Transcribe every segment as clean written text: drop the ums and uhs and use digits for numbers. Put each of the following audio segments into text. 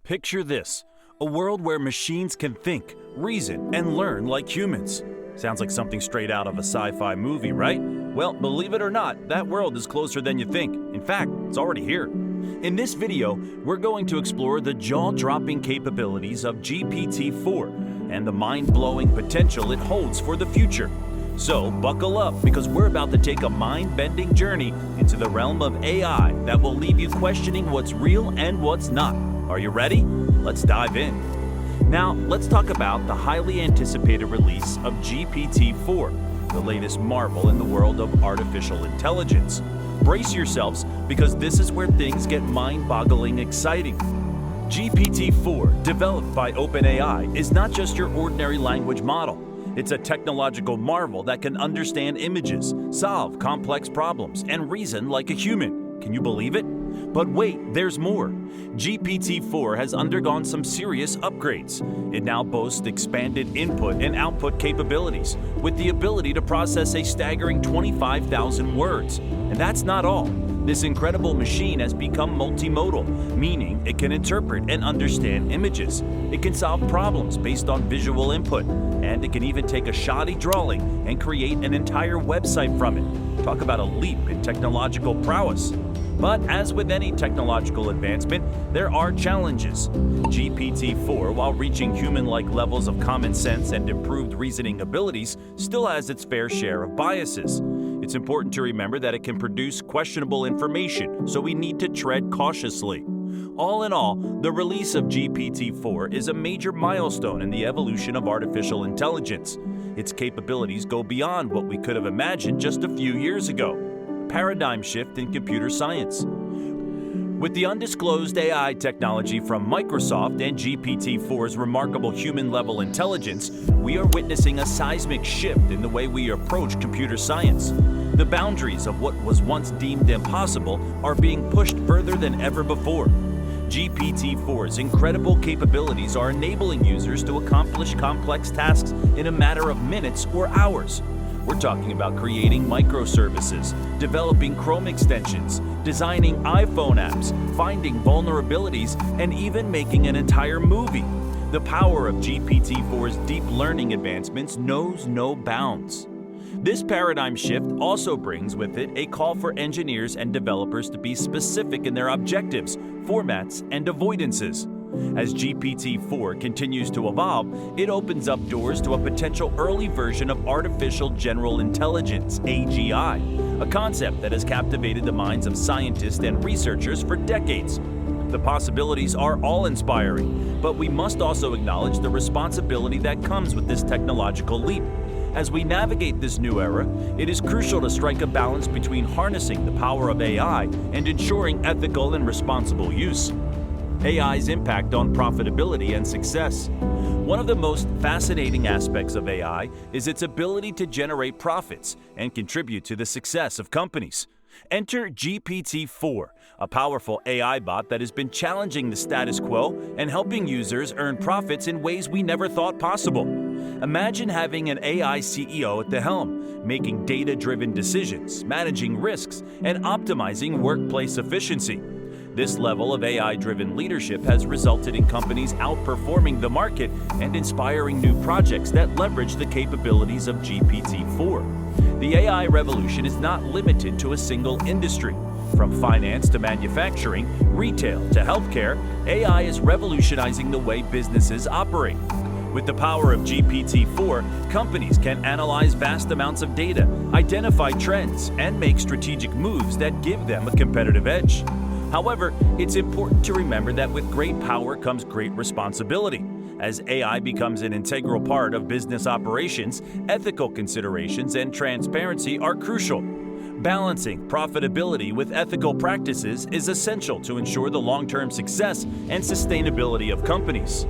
Picture this, a world where machines can think, reason, and learn like humans. Sounds like something straight out of a sci-fi movie, right? Well, believe it or not, that world is closer than you think. In fact, it's already here. In this video, we're going to explore the jaw-dropping capabilities of GPT-4 and the mind-blowing potential it holds for the future. So, buckle up, because we're about to take a mind-bending journey into the realm of AI that will leave you questioning what's real and what's not. Are you ready? Let's dive in. Now, let's talk about the highly anticipated release of GPT-4, the latest marvel in the world of artificial intelligence. Brace yourselves, because this is where things get mind-boggling exciting. GPT-4, developed by OpenAI, is not just your ordinary language model. It's a technological marvel that can understand images, solve complex problems, and reason like a human. Can you believe it? But wait, there's more. GPT-4 has undergone some serious upgrades. It now boasts expanded input and output capabilities, with the ability to process a staggering 25,000 words. And that's not all. This incredible machine has become multimodal, meaning it can interpret and understand images. It can solve problems based on visual input, and it can even take a shoddy drawing and create an entire website from it. Talk about a leap in technological prowess. But as with any technological advancement, there are challenges. GPT-4, while reaching human-like levels of common sense and improved reasoning abilities, still has its fair share of biases. It's important to remember that it can produce questionable information, so we need to tread cautiously. All in all, the release of GPT-4 is a major milestone in the evolution of artificial intelligence. Its capabilities go beyond what we could have imagined just a few years ago. Paradigm shift in computer science. With the undisclosed AI technology from Microsoft and GPT-4's remarkable human-level intelligence, we are witnessing a seismic shift in the way we approach computer science. The boundaries of what was once deemed impossible are being pushed further than ever before. GPT-4's incredible capabilities are enabling users to accomplish complex tasks in a matter of minutes or hours. We're talking about creating microservices, developing Chrome extensions, designing iPhone apps, finding vulnerabilities, and even making an entire movie. The power of GPT-4's deep learning advancements knows no bounds. This paradigm shift also brings with it a call for engineers and developers to be specific in their objectives, formats, and avoidances. As GPT-4 continues to evolve, it opens up doors to a potential early version of artificial general intelligence, AGI, a concept that has captivated the minds of scientists and researchers for decades. The possibilities are awe-inspiring, but we must also acknowledge the responsibility that comes with this technological leap. As we navigate this new era, it is crucial to strike a balance between harnessing the power of AI and ensuring ethical and responsible use. AI's impact on profitability and success. One of the most fascinating aspects of AI is its ability to generate profits and contribute to the success of companies. Enter GPT-4, a powerful AI bot that has been challenging the status quo and helping users earn profits in ways we never thought possible. Imagine having an AI CEO at the helm, making data-driven decisions, managing risks, and optimizing workplace efficiency. This level of AI-driven leadership has resulted in companies outperforming the market and inspiring new projects that leverage the capabilities of GPT-4. The AI revolution is not limited to a single industry. From finance to manufacturing, retail to healthcare, AI is revolutionizing the way businesses operate. With the power of GPT-4, companies can analyze vast amounts of data, identify trends, and make strategic moves that give them a competitive edge. However, it's important to remember that with great power comes great responsibility. As AI becomes an integral part of business operations, ethical considerations and transparency are crucial. Balancing profitability with ethical practices is essential to ensure the long-term success and sustainability of companies.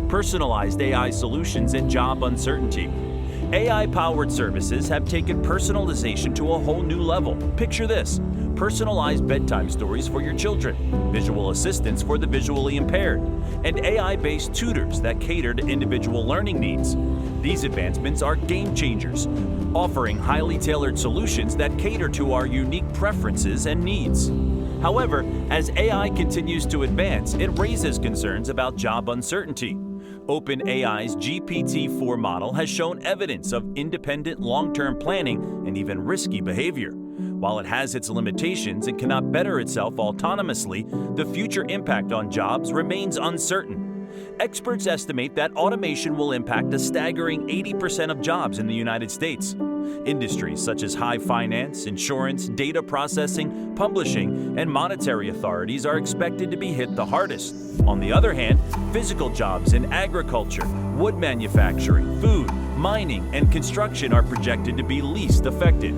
Personalized AI solutions and job uncertainty. AI-powered services have taken personalization to a whole new level. Picture this: personalized bedtime stories for your children, visual assistants for the visually impaired, and AI-based tutors that cater to individual learning needs. These advancements are game changers, offering highly tailored solutions that cater to our unique preferences and needs. However, as AI continues to advance, it raises concerns about job uncertainty. OpenAI's GPT-4 model has shown evidence of independent long-term planning and even risky behavior. While it has its limitations and cannot better itself autonomously, the future impact on jobs remains uncertain. Experts estimate that automation will impact a staggering 80% of jobs in the United States. Industries such as high finance, insurance, data processing, publishing, and monetary authorities are expected to be hit the hardest. On the other hand, physical jobs in agriculture, wood manufacturing, food, mining, and construction are projected to be least affected.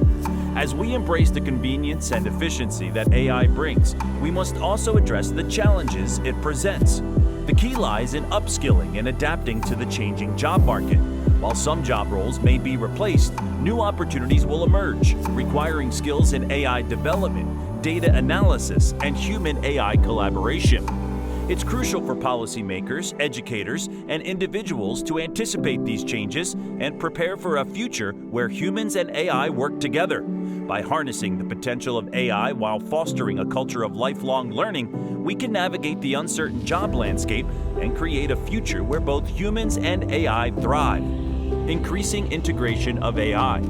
As we embrace the convenience and efficiency that AI brings, we must also address the challenges it presents. The key lies in upskilling and adapting to the changing job market. While some job roles may be replaced, new opportunities will emerge, requiring skills in AI development, data analysis, and human-AI collaboration. It's crucial for policymakers, educators, and individuals to anticipate these changes and prepare for a future where humans and AI work together. By harnessing the potential of AI while fostering a culture of lifelong learning, we can navigate the uncertain job landscape and create a future where both humans and AI thrive. Increasing integration of AI.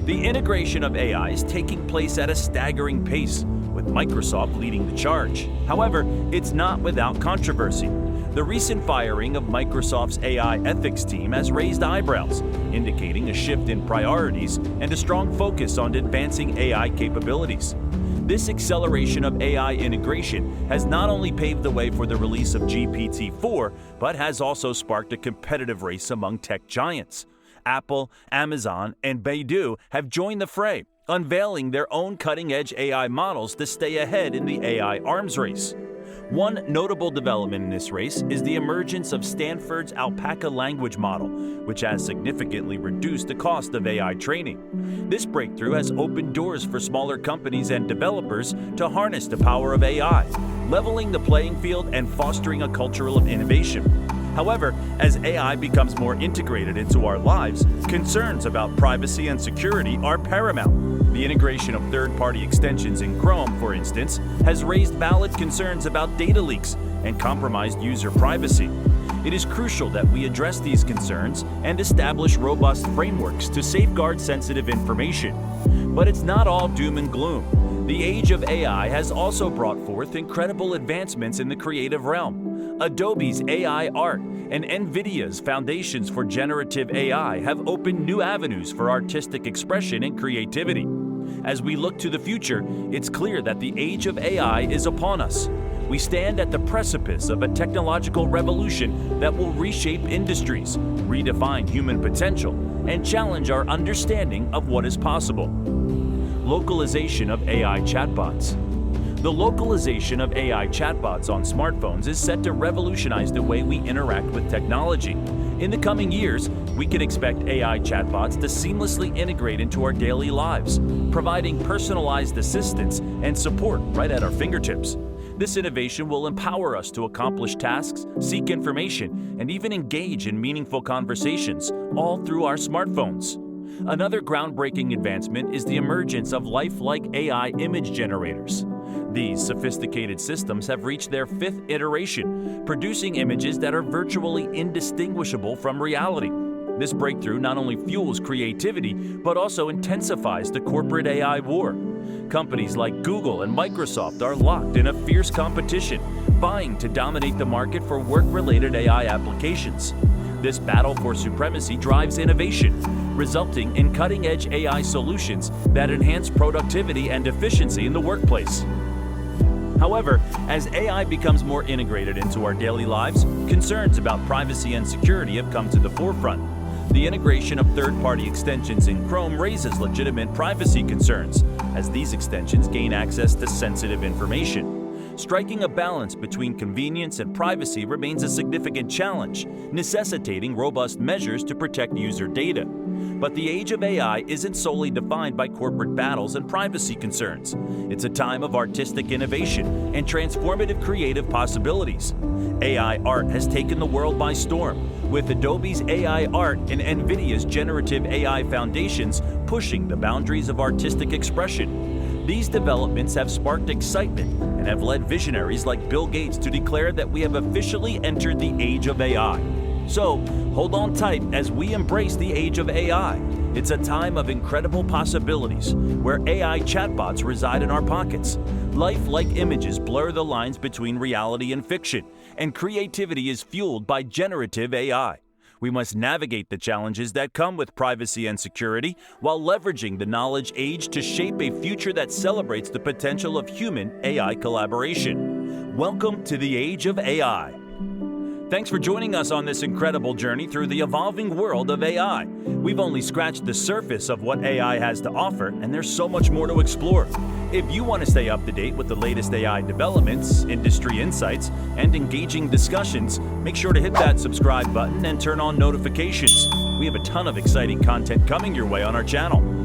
The integration of AI is taking place at a staggering pace, with Microsoft leading the charge. However, it's not without controversy. The recent firing of Microsoft's AI ethics team has raised eyebrows, indicating a shift in priorities and a strong focus on advancing AI capabilities. This acceleration of AI integration has not only paved the way for the release of GPT-4, but has also sparked a competitive race among tech giants. Apple, Amazon, and Baidu have joined the fray, unveiling their own cutting-edge AI models to stay ahead in the AI arms race. One notable development in this race is the emergence of Stanford's Alpaca language model, which has significantly reduced the cost of AI training. This breakthrough has opened doors for smaller companies and developers to harness the power of AI, leveling the playing field and fostering a culture of innovation. However, as AI becomes more integrated into our lives, concerns about privacy and security are paramount. The integration of third-party extensions in Chrome, for instance, has raised valid concerns about data leaks and compromised user privacy. It is crucial that we address these concerns and establish robust frameworks to safeguard sensitive information. But it's not all doom and gloom. The age of AI has also brought forth incredible advancements in the creative realm. Adobe's AI art and NVIDIA's foundations for generative AI have opened new avenues for artistic expression and creativity. As we look to the future, it's clear that the age of AI is upon us. We stand at the precipice of a technological revolution that will reshape industries, redefine human potential, and challenge our understanding of what is possible. Localization of AI chatbots. The localization of AI chatbots on smartphones is set to revolutionize the way we interact with technology. In the coming years, we can expect AI chatbots to seamlessly integrate into our daily lives, providing personalized assistance and support right at our fingertips. This innovation will empower us to accomplish tasks, seek information, and even engage in meaningful conversations, all through our smartphones. Another groundbreaking advancement is the emergence of lifelike AI image generators. These sophisticated systems have reached their fifth iteration, producing images that are virtually indistinguishable from reality. This breakthrough not only fuels creativity, but also intensifies the corporate AI war. Companies like Google and Microsoft are locked in a fierce competition, vying to dominate the market for work-related AI applications. This battle for supremacy drives innovation, resulting in cutting-edge AI solutions that enhance productivity and efficiency in the workplace. However, as AI becomes more integrated into our daily lives, concerns about privacy and security have come to the forefront. The integration of third-party extensions in Chrome raises legitimate privacy concerns, as these extensions gain access to sensitive information. Striking a balance between convenience and privacy remains a significant challenge, necessitating robust measures to protect user data. But the age of AI isn't solely defined by corporate battles and privacy concerns. It's a time of artistic innovation and transformative creative possibilities. AI art has taken the world by storm, with Adobe's AI art and NVIDIA's generative AI foundations pushing the boundaries of artistic expression. These developments have sparked excitement and have led visionaries like Bill Gates to declare that we have officially entered the age of AI. So, hold on tight as we embrace the age of AI. It's a time of incredible possibilities where AI chatbots reside in our pockets. Lifelike images blur the lines between reality and fiction, and creativity is fueled by generative AI. We must navigate the challenges that come with privacy and security while leveraging the knowledge age to shape a future that celebrates the potential of human-AI collaboration. Welcome to the age of AI. Thanks for joining us on this incredible journey through the evolving world of AI. We've only scratched the surface of what AI has to offer, and there's so much more to explore. If you want to stay up to date with the latest AI developments, industry insights, and engaging discussions, make sure to hit that subscribe button and turn on notifications. We have a ton of exciting content coming your way on our channel.